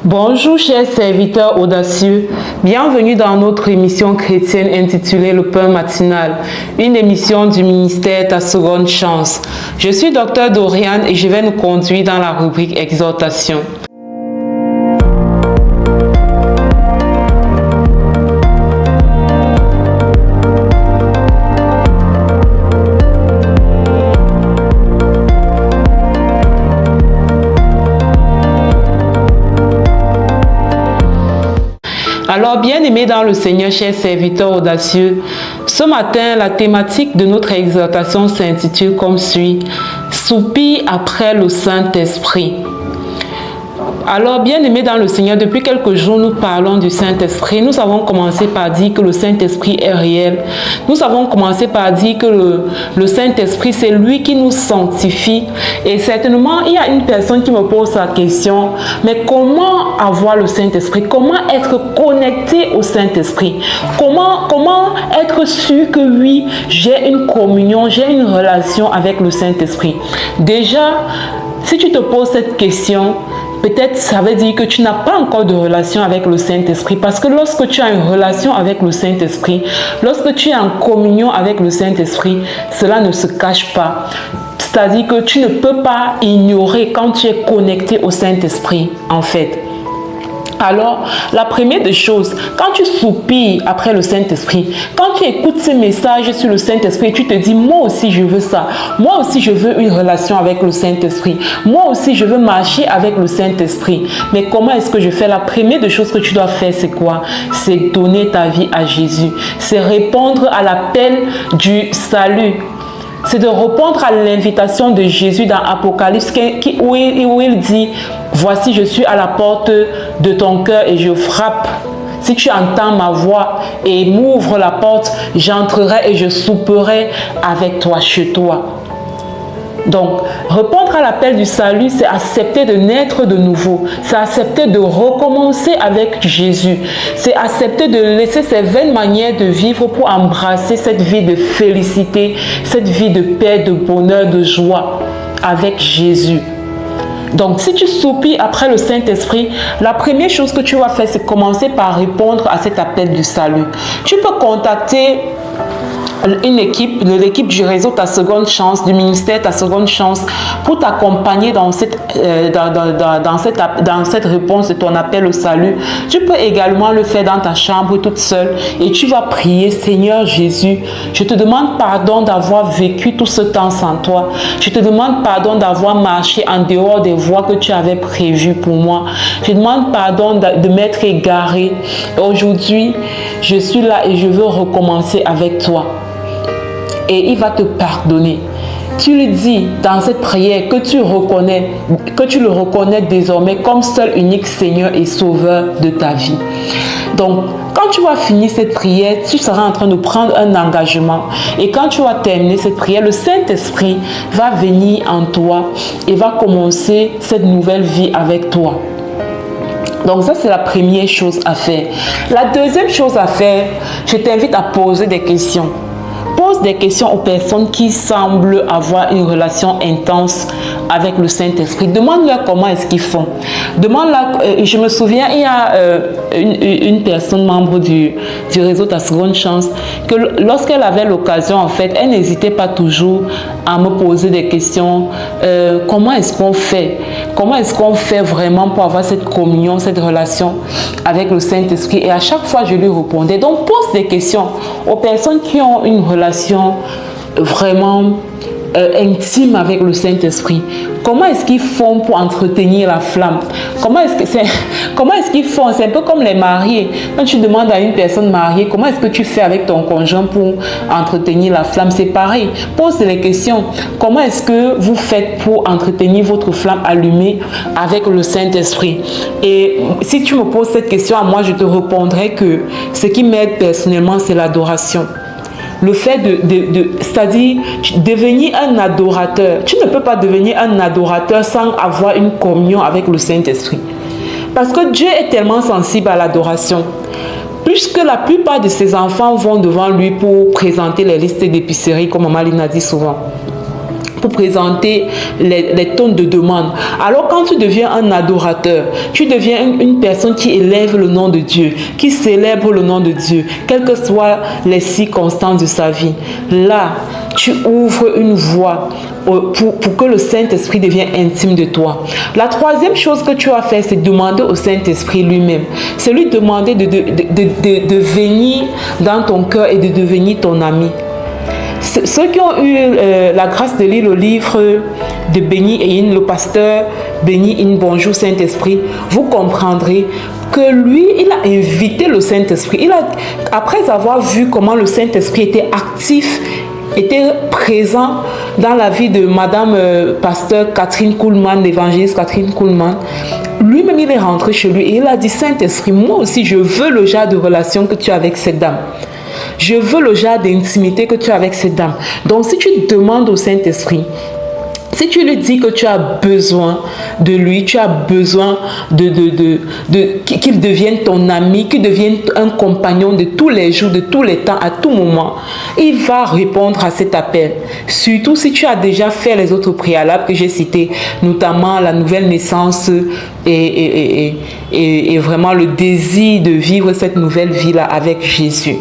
Bonjour chers serviteurs audacieux, bienvenue dans notre émission chrétienne intitulée Le Pain Matinal, une émission du ministère Ta Seconde Chance. Je suis Dr Doriane et je vais nous conduire dans la rubrique Exhortation. Alors, bien-aimés dans le Seigneur, chers serviteurs audacieux, ce matin, la thématique de notre exhortation s'intitule comme suit « Soupir après le Saint-Esprit ». Alors, bien-aimés dans le Seigneur, depuis quelques jours, nous parlons du Saint-Esprit. Nous avons commencé par dire que le Saint-Esprit est réel. Nous avons commencé par dire que le Saint-Esprit, c'est lui qui nous sanctifie. Et certainement, il y a une personne qui me pose la question, mais comment avoir le Saint-Esprit? Comment être connecté au Saint-Esprit? Comment être sûr que oui, j'ai une communion, j'ai une relation avec le Saint-Esprit? Déjà, si tu te poses cette question, peut-être ça veut dire que tu n'as pas encore de relation avec le Saint-Esprit. Parce que lorsque tu as une relation avec le Saint-Esprit, lorsque tu es en communion avec le Saint-Esprit, cela ne se cache pas. C'est-à-dire que tu ne peux pas ignorer quand tu es connecté au Saint-Esprit, en fait. Alors, la première des choses, quand tu soupires après le Saint-Esprit, quand tu écoutes ces messages sur le Saint-Esprit, tu te dis, moi aussi je veux ça, moi aussi je veux une relation avec le Saint-Esprit, moi aussi je veux marcher avec le Saint-Esprit. Mais comment est-ce que je fais? La première des choses que tu dois faire, c'est quoi? C'est donner ta vie à Jésus. C'est répondre à l'appel du salut. C'est de répondre à l'invitation de Jésus dans Apocalypse où il dit « Voici, je suis à la porte de ton cœur et je frappe. Si tu entends ma voix et m'ouvre la porte, j'entrerai et je souperai avec toi chez toi. » Donc, répondre à l'appel du salut, c'est accepter de naître de nouveau. C'est accepter de recommencer avec Jésus. C'est accepter de laisser ses vaines manières de vivre pour embrasser cette vie de félicité, cette vie de paix, de bonheur, de joie avec Jésus. Donc, si tu soupires après le Saint-Esprit, la première chose que tu vas faire, c'est commencer par répondre à cet appel du salut. Tu peux contacter une équipe, de l'équipe du réseau Ta Seconde Chance, du ministère Ta Seconde Chance, pour t'accompagner dans cette réponse de ton appel au salut. Tu peux également le faire dans ta chambre toute seule et tu vas prier: Seigneur Jésus, je te demande pardon d'avoir vécu tout ce temps sans toi. Je te demande pardon d'avoir marché en dehors des voies que tu avais prévues pour moi. Je demande pardon de m'être égaré. Aujourd'hui, je suis là et je veux recommencer avec toi. Et il va te pardonner. Tu lui dis dans cette prière que tu le reconnais désormais comme seul unique Seigneur et Sauveur de ta vie. Donc, quand tu vas finir cette prière, tu seras en train de prendre un engagement. Et quand tu vas terminer cette prière, le Saint-Esprit va venir en toi et va commencer cette nouvelle vie avec toi. Donc ça, c'est la première chose à faire. La deuxième chose à faire, je t'invite à poser des questions. Pose des questions aux personnes qui semblent avoir une relation intense avec le Saint-Esprit. Demande-leur comment est-ce qu'ils font. Demande-leur, je me souviens, il y a une personne membre du réseau Ta Seconde Chance, que lorsqu'elle avait l'occasion, en fait, elle n'hésitait pas toujours à me poser des questions. Comment est-ce qu'on fait? Comment est-ce qu'on fait vraiment pour avoir cette communion, cette relation avec le Saint-Esprit? Et à chaque fois, je lui répondais. Donc, pose des questions aux personnes qui ont une relation vraiment intime avec le Saint-Esprit. Comment est-ce qu'ils font pour entretenir la flamme? Comment est-ce qu'ils font? C'est un peu comme les mariés. Quand tu demandes à une personne mariée, comment est-ce que tu fais avec ton conjoint pour entretenir la flamme? C'est pareil. Pose les questions. Comment est-ce que vous faites pour entretenir votre flamme allumée avec le Saint-Esprit? Et si tu me poses cette question à moi, je te répondrai que ce qui m'aide personnellement, c'est l'adoration. Le fait c'est-à-dire devenir un adorateur. Tu ne peux pas devenir un adorateur sans avoir une communion avec le Saint-Esprit. Parce que Dieu est tellement sensible à l'adoration. Puisque la plupart de ses enfants vont devant lui pour présenter les listes d'épicerie, comme Maman Lina dit souvent. pour présenter les tonnes de demande. Alors quand tu deviens un adorateur, tu deviens une personne qui élève le nom de Dieu, qui célèbre le nom de Dieu, quelles que soient les circonstances de sa vie. Là, tu ouvres une voie pour que le Saint-Esprit devienne intime de toi. La troisième chose que tu as fait, c'est demander au Saint-Esprit lui-même. C'est lui demander de venir dans ton cœur et de devenir ton ami. Ceux qui ont eu la grâce de lire le livre de Benny Hinn, le pasteur Benny Hinn, Bonjour Saint-Esprit, vous comprendrez que lui, il a invité le Saint-Esprit. Après avoir vu comment le Saint-Esprit était actif, était présent dans la vie de Madame pasteur Catherine Kuhlman, l'évangéliste Catherine Kuhlman, lui-même il est rentré chez lui et il a dit, Saint-Esprit, moi aussi je veux le genre de relation que tu as avec cette dame. Je veux le genre d'intimité que tu as avec cette dame. Donc, si tu demandes au Saint-Esprit, si tu lui dis que tu as besoin de lui, tu as besoin qu'il devienne ton ami, qu'il devienne un compagnon de tous les jours, de tous les temps, à tout moment, il va répondre à cet appel. Surtout si tu as déjà fait les autres préalables que j'ai cités, notamment la nouvelle naissance et vraiment le désir de vivre cette nouvelle vie-là avec Jésus.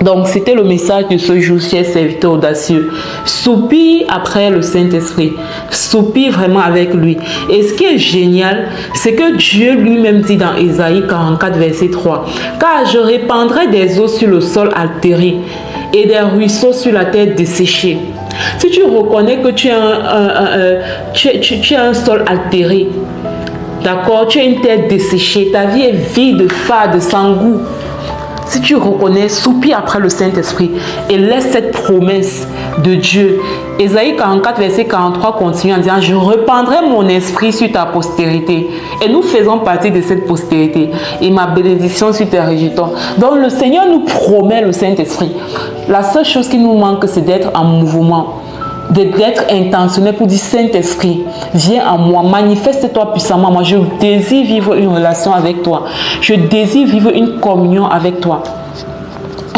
Donc, c'était le message de ce jour, chers serviteurs audacieux. Soupire après le Saint-Esprit. Soupire vraiment avec lui. Et ce qui est génial, c'est que Dieu lui-même dit dans Ésaïe 44, verset 3, « Car je répandrai des eaux sur le sol altéré et des ruisseaux sur la terre desséchée. » Si tu reconnais que tu as un sol altéré, d'accord, tu as une terre desséchée, ta vie est vide, fade, sans goût. Si tu reconnais, soupire après le Saint-Esprit et laisse cette promesse de Dieu. Ésaïe 44, verset 43 continue en disant, « Je répandrai mon esprit sur ta postérité. » Et nous faisons partie de cette postérité. Et ma bénédiction sur tes rejetons. Donc le Seigneur nous promet le Saint-Esprit. La seule chose qui nous manque, c'est d'être en mouvement. D'être intentionnel pour dire, Saint-Esprit, viens en moi, manifeste-toi puissamment. Moi, je désire vivre une relation avec toi. Je désire vivre une communion avec toi.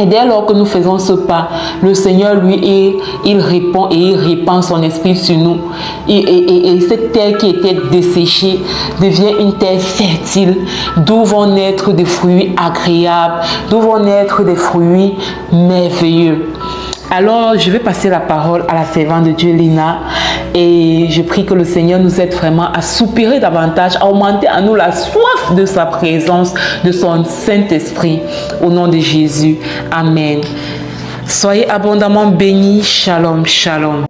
Et dès lors que nous faisons ce pas, le Seigneur, lui, il répond et il répand son esprit sur nous. Et cette terre qui était desséchée devient une terre fertile, d'où vont naître des fruits agréables, d'où vont naître des fruits merveilleux. Alors, je vais passer la parole à la servante de Dieu, Lina, et je prie que le Seigneur nous aide vraiment à soupirer davantage, à augmenter en nous la soif de sa présence, de son Saint-Esprit, au nom de Jésus. Amen. Soyez abondamment bénis. Shalom, shalom.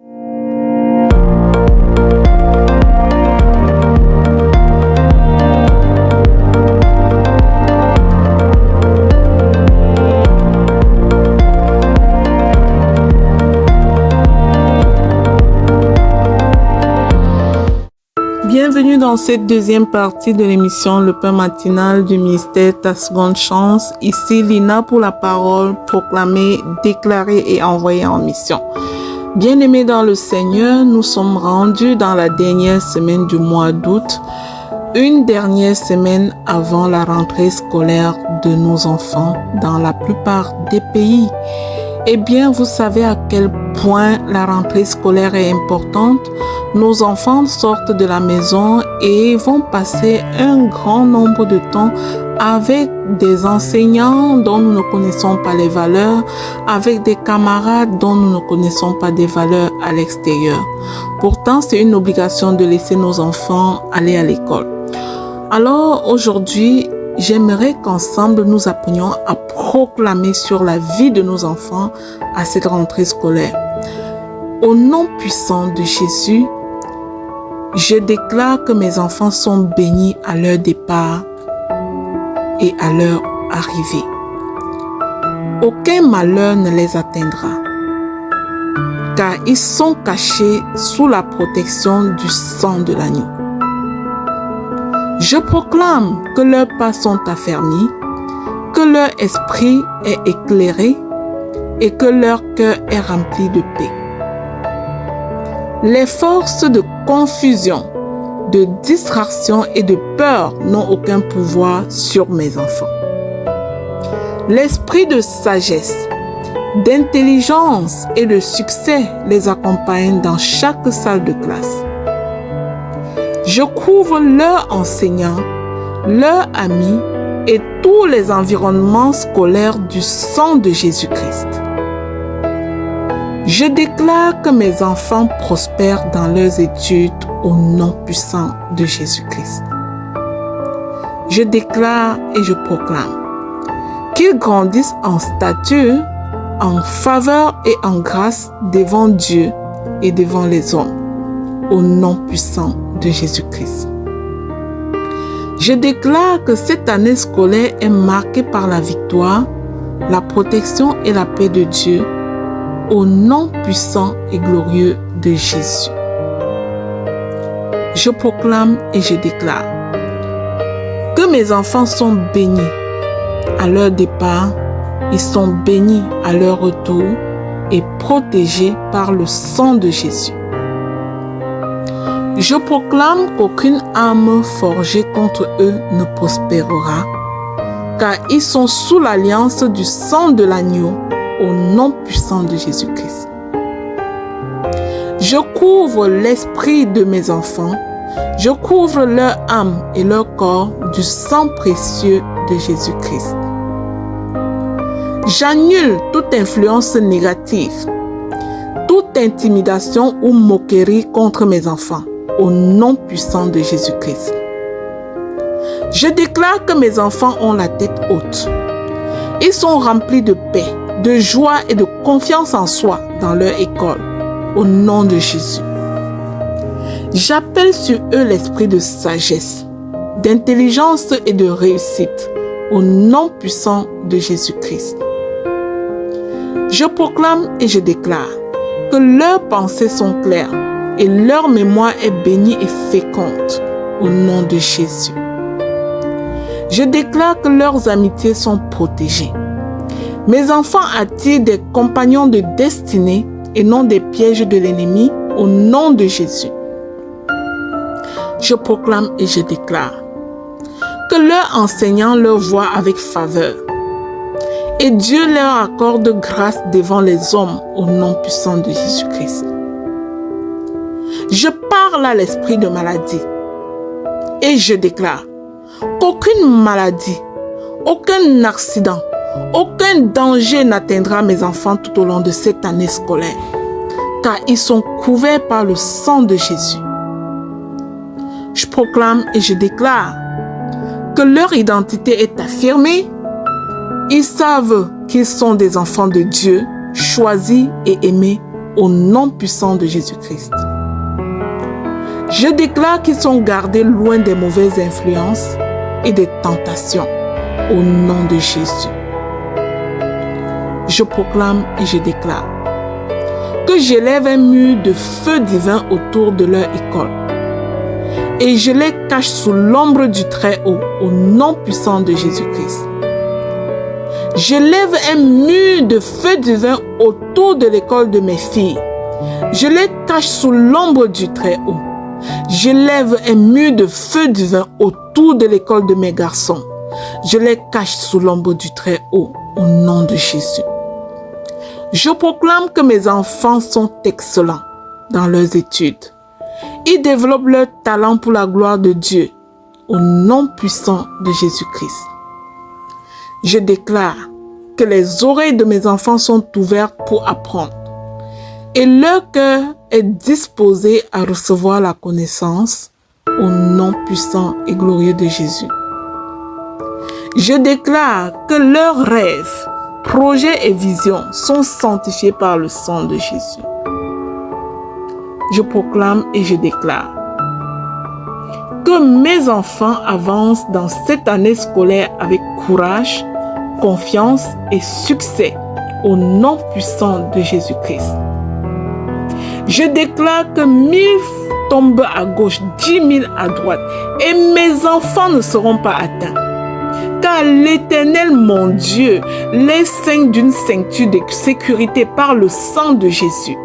Bienvenue dans cette deuxième partie de l'émission Le Pain Matinal du ministère Ta Seconde Chance. Ici Lina pour la parole proclamée, déclarée et envoyée en mission. Bien-aimés dans le Seigneur, nous sommes rendus dans la dernière semaine du mois d'août, une dernière semaine avant la rentrée scolaire de nos enfants dans la plupart des pays. Eh bien, vous savez à quel point la rentrée scolaire est importante. Nos enfants sortent de la maison et vont passer un grand nombre de temps avec des enseignants dont nous ne connaissons pas les valeurs, avec des camarades dont nous ne connaissons pas des valeurs à l'extérieur. Pourtant, c'est une obligation de laisser nos enfants aller à l'école. Alors, aujourd'hui, j'aimerais qu'ensemble nous apprenions à proclamer sur la vie de nos enfants à cette rentrée scolaire. Au nom puissant de Jésus, je déclare que mes enfants sont bénis à leur départ et à leur arrivée. Aucun malheur ne les atteindra, car ils sont cachés sous la protection du sang de l'agneau. Je proclame que leurs pas sont affermis, que leur esprit est éclairé et que leur cœur est rempli de paix. Les forces de confusion, de distraction et de peur n'ont aucun pouvoir sur mes enfants. L'esprit de sagesse d'intelligence et de succès les accompagnent dans chaque salle de classe. Je couvre leurs enseignants, leurs amis et tous les environnements scolaires du sang de Jésus-Christ. Je déclare que mes enfants prospèrent dans leurs études au nom puissant de Jésus-Christ. Je déclare et je proclame qu'ils grandissent en stature, en faveur et en grâce devant Dieu et devant les hommes, au nom puissant de Jésus-Christ. Je déclare que cette année scolaire est marquée par la victoire, la protection et la paix de Dieu, au nom puissant et glorieux de Jésus. Je proclame et je déclare que mes enfants sont bénis à leur départ, ils sont bénis à leur retour et protégés par le sang de Jésus. Je proclame qu'aucune arme forgée contre eux ne prospérera, car ils sont sous l'alliance du sang de l'agneau, au nom puissant de Jésus-Christ. Je couvre l'esprit de mes enfants, je couvre leur âme et leur corps du sang précieux de Jésus-Christ. J'annule toute influence négative, toute intimidation ou moquerie contre mes enfants, au nom puissant de Jésus-Christ. Je déclare que mes enfants ont la tête haute. Ils sont remplis de paix, de joie et de confiance en soi dans leur école, au nom de Jésus. J'appelle sur eux l'esprit de sagesse, d'intelligence et de réussite, au nom puissant de Jésus-Christ. Je proclame et je déclare que leurs pensées sont claires et leur mémoire est bénie et féconde, au nom de Jésus. Je déclare que leurs amitiés sont protégées. Mes enfants attirent des compagnons de destinée et non des pièges de l'ennemi, au nom de Jésus. Je proclame et je déclare que leurs enseignants leur voient avec faveur et Dieu leur accorde grâce devant les hommes, au nom puissant de Jésus-Christ. Je parle à l'esprit de maladie et je déclare qu'aucune maladie, aucun accident, aucun danger n'atteindra mes enfants tout au long de cette année scolaire, car ils sont couverts par le sang de Jésus. Je proclame et je déclare que leur identité est affirmée. Ils savent qu'ils sont des enfants de Dieu, choisis et aimés au nom puissant de Jésus-Christ. Je déclare qu'ils sont gardés loin des mauvaises influences et des tentations au nom de Jésus. Je proclame et je déclare que j'élève un mur de feu divin autour de leur école et je les cache sous l'ombre du Très-Haut au nom puissant de Jésus-Christ. Je lève un mur de feu divin autour de l'école de mes filles. Je les cache sous l'ombre du Très-Haut. Je lève un mur de feu divin autour de l'école de mes garçons. Je les cache sous l'ombre du Très-Haut au nom de Jésus. Je proclame que mes enfants sont excellents dans leurs études. Ils développent leur talent pour la gloire de Dieu au nom puissant de Jésus-Christ. Je déclare que les oreilles de mes enfants sont ouvertes pour apprendre et leur cœur est disposé à recevoir la connaissance au nom puissant et glorieux de Jésus. Je déclare que leurs rêves, projets et visions sont sanctifiés par le sang de Jésus. Je proclame et je déclare que mes enfants avancent dans cette année scolaire avec courage, confiance et succès au nom puissant de Jésus-Christ. Je déclare que 1000 tombent à gauche, 10 000 à droite et mes enfants ne seront pas atteints. Car l'Éternel, mon Dieu, les ceigne d'une ceinture de sécurité par le sang de Jésus.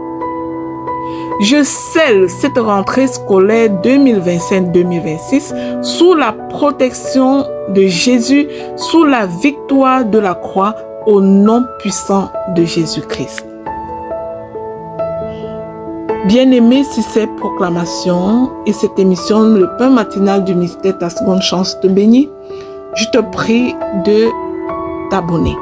Je scelle cette rentrée scolaire 2025-2026 sous la protection de Jésus, sous la victoire de la croix au nom puissant de Jésus-Christ. Bien-aimés, si ces proclamations et cette émission, le pain matinal du mystère, ta seconde chance te bénit, je te prie de t'abonner.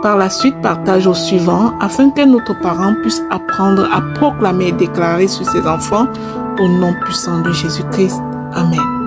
Par la suite, partage au suivant afin que notre parents puissent apprendre à proclamer et déclarer sur ses enfants au nom puissant de Jésus-Christ. Amen.